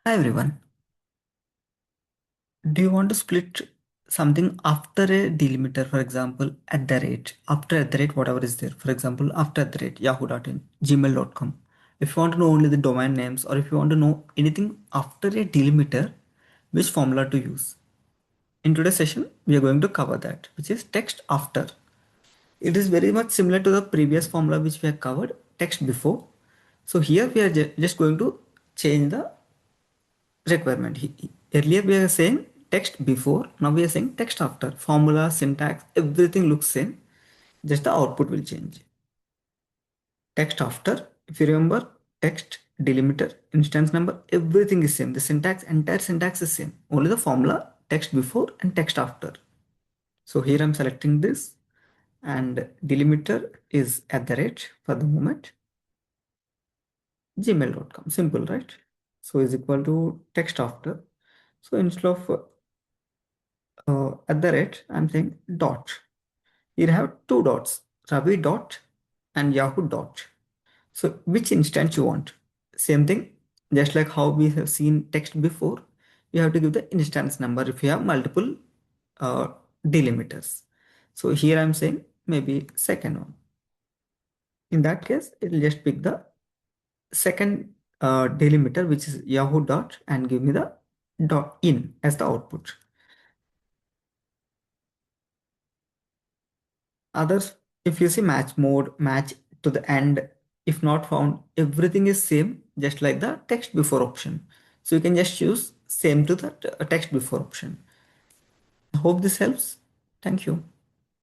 Hi everyone. Do you want to split something after a delimiter, for example, at the rate, after at the rate, whatever is there, for example, after at the rate, yahoo.in, gmail.com. If you want to know only the domain names or if you want to know anything after a delimiter, which formula to use. In today's session, we are going to cover that, which is text after. It is very much similar to the previous formula which we have covered, text before. So here we are just going to change the requirement. Earlier we are saying text before, now we are saying text after. Formula, syntax, everything looks same, just the output will change. Text after, if you remember, text, delimiter, instance number, everything is same. The syntax, entire syntax is same. Only the formula, text before and text after. So here I'm selecting this and delimiter is at the rate for the moment. Gmail.com, simple, right? So is equal to text after. So instead of at the rate, I'm saying dot. Here I have two dots, Ravi dot and Yahoo dot. So which instance you want? Same thing, just like how we have seen text before, you have to give the instance number if you have multiple uh, delimiters. So here I'm saying maybe second one. In that case, it will just pick the second delimiter, which is Yahoo dot, and give me the dot in as the output. Others, if you see match mode, match to the end, if not found, everything is same, just like the text before option. So you can just choose same to the text before option. I hope this helps. Thank you.